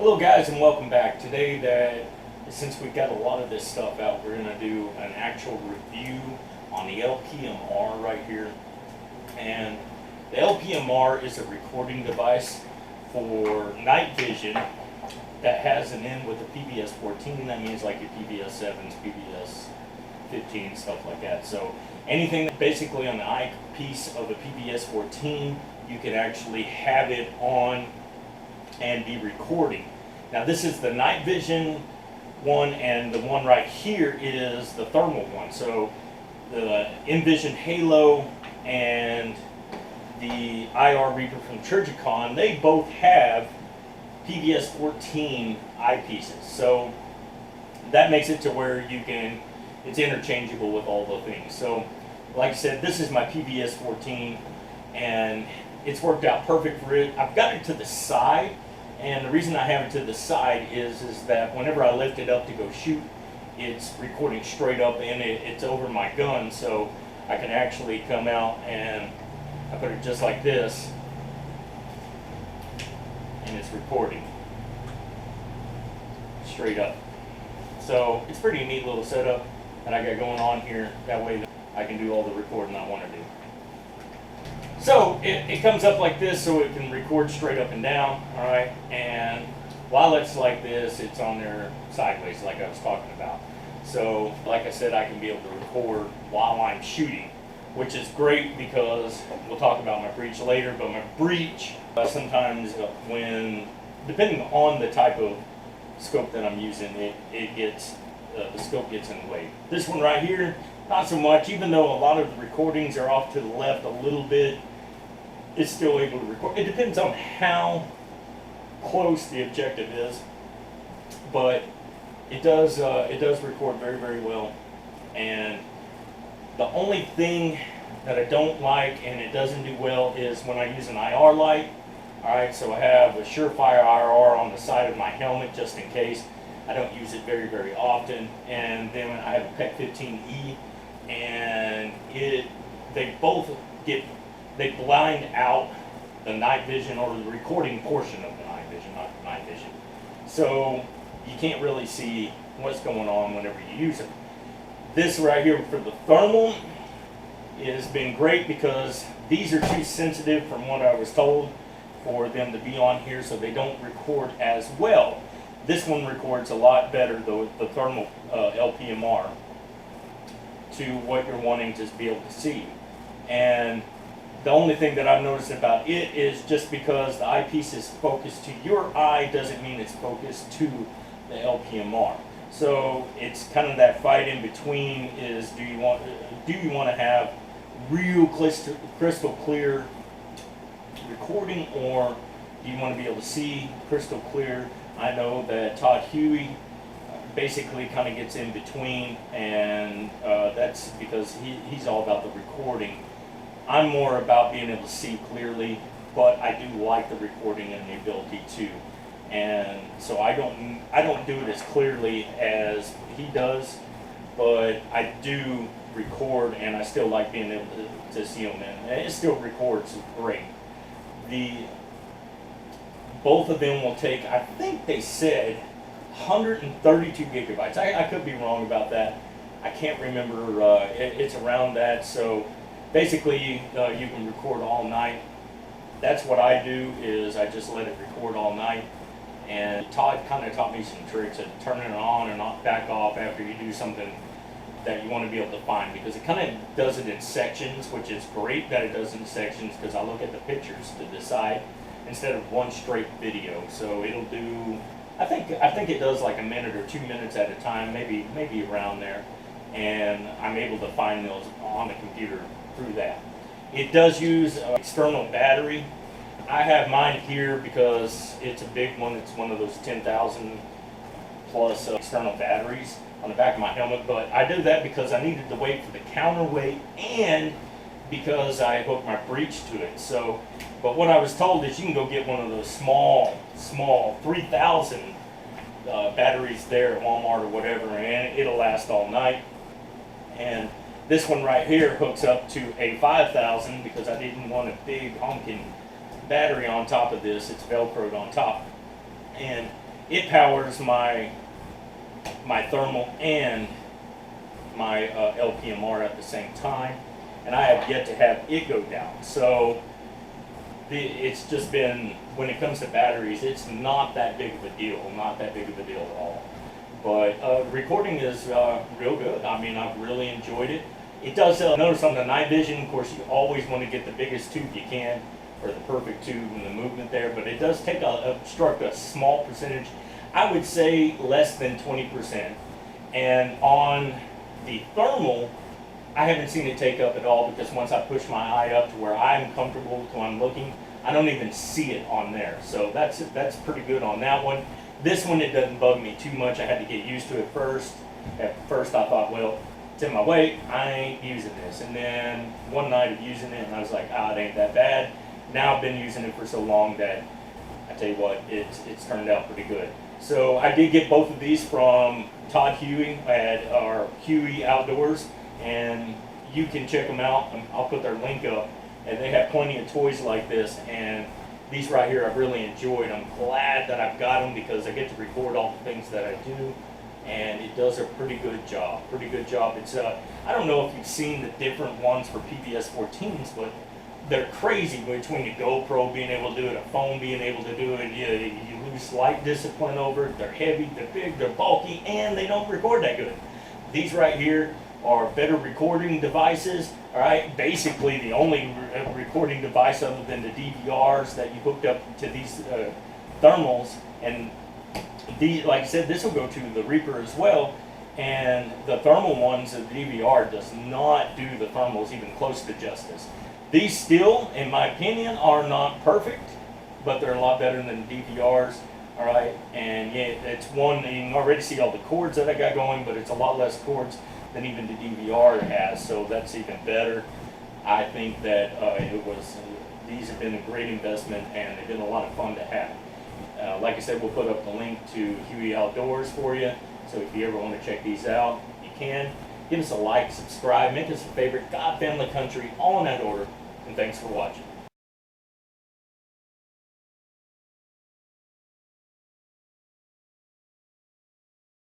Hello guys and welcome back. Today, since we've got a lot of this stuff out, we're going to do an actual review on the LPMR right here. And the LPMR is a recording device for night vision that has an in with a PBS 14. That means like your PBS 7s, PBS 15, stuff like that. So anything basically on the eyepiece of a PBS 14, you can actually have it on and be recording. Now this is the night vision one, and the one right here is the thermal one. So the Envision Halo and the IR Reaper from Trijicon, they both have PBS 14 eyepieces. So that makes it to where you can, it's interchangeable with all the things. So like I said, this is my PBS 14 and it's worked out perfect for it. I've got it to the side, and the reason I have it to the side is that whenever I lift it up to go shoot, it's recording straight up and it's over my gun, so I can actually come out and I put it just like this and it's recording straight up. So it's pretty neat little setup that I got going on here. That way I can do all the recording I want to do. So it comes up like this, so it can record straight up and down, all right? And while it's like this, it's on there sideways like I was talking about. So like I said, I can be able to record while I'm shooting, which is great because we'll talk about my breach later, but my breach, sometimes when, depending on the type of scope that I'm using, it gets, the scope gets in the way. This one right here, not so much, even though a lot of the recordings are off to the left a little bit, it's still able to record. It depends on how close the objective is, but it does record very, very well. And the only thing that I don't like, and it doesn't do well, is when I use an IR light. Alright, so I have a Surefire IR on the side of my helmet just in case. I don't use it very, very often. And then I have a PEC 15E, and they blind out the night vision, or the recording portion of the night vision, not the night vision. So you can't really see what's going on whenever you use it. This right here for the thermal has been great because these are too sensitive, from what I was told, for them to be on here, so they don't record as well. This one records a lot better, though, the thermal LPMR, to what you're wanting to be able to see. And the only thing that I've noticed about it is just because the eyepiece is focused to your eye doesn't mean it's focused to the LPMR. So it's kind of that fight in between, is do you want to have real crystal clear recording, or do you want to be able to see crystal clear? I know that Todd Huey basically kind of gets in between, and that's because he's all about the recording. I'm more about being able to see clearly, but I do like the recording and the ability to. And so I don't do it as clearly as he does, but I do record, and I still like being able to see him, and it still records great. Both of them will take, I think they said, 132 gigabytes. I could be wrong about that. I can't remember. It's around that. So basically, you can record all night. That's what I do, is I just let it record all night. And Todd kind of taught me some tricks of turning it on and not back off after you do something that you want to be able to find, because it kind of does it in sections, which is great that it does it in sections, because I look at the pictures to decide instead of one straight video. So it'll do, I think it does like a minute or 2 minutes at a time, maybe around there, and I'm able to find those on the computer through that. It does use an external battery. I have mine here because it's a big one. It's one of those 10,000 plus external batteries on the back of my helmet, but I did that because I needed to wait for the counterweight, and because I hooked my breech to it. So, but what I was told is you can go get one of those small 3,000 batteries there at Walmart or whatever, and it'll last all night. And this one right here hooks up to a 5,000 because I didn't want a big honking battery on top of this. It's Velcroed on top, and it powers my thermal and my LPMR at the same time, and I have yet to have it go down. So it's just been, when it comes to batteries, it's not that big of a deal, not that big of a deal at all. But recording is real good. I mean, I've really enjoyed it. It does notice on the night vision, of course, you always want to get the biggest tube you can, or the perfect tube and the movement there, but it does take obstruct a small percentage. I would say less than 20%. And on the thermal, I haven't seen it take up at all, because once I push my eye up to where I'm comfortable, to where I'm looking, I don't even see it on there. So that's pretty good on that one. This one, it doesn't bug me too much. I had to get used to it first. At first I thought, well, it's in my way, I ain't using this. And then one night of using it, and I was like, ah, it ain't that bad. Now I've been using it for so long that I tell you what, it's turned out pretty good. So I did get both of these from Todd Huey at our Huey Outdoors, and you can check them out. I'll put their link up, and they have plenty of toys like this, and these right here I've really enjoyed. I'm glad that I've got them, because I get to record all the things that I do, and it does a pretty good job. It's I don't know if you've seen the different ones for PBS 14s, but they're crazy between the GoPro being able to do it, a phone being able to do it. You lose light discipline over it. They're heavy, they're big, they're bulky, and they don't record that good. These right here are better recording devices. All right, basically the only recording device other than the DVRs that you hooked up to these thermals, and these, like I said, this will go to the Reaper as well. And the thermal ones, the DVR does not do the thermals even close to justice. These still, in my opinion, are not perfect, but they're a lot better than DVRs. All right, and yeah, it's one, you can already see all the cords that I got going, but it's a lot less cords than even the DVR has, so that's even better. I think that these have been a great investment, and they've been a lot of fun to have. Like I said, we'll put up the link to Huey Outdoors for you, so if you ever want to check these out, you can. Give us a like, subscribe, make us a favorite. God, family, country, all in that order, and thanks for watching.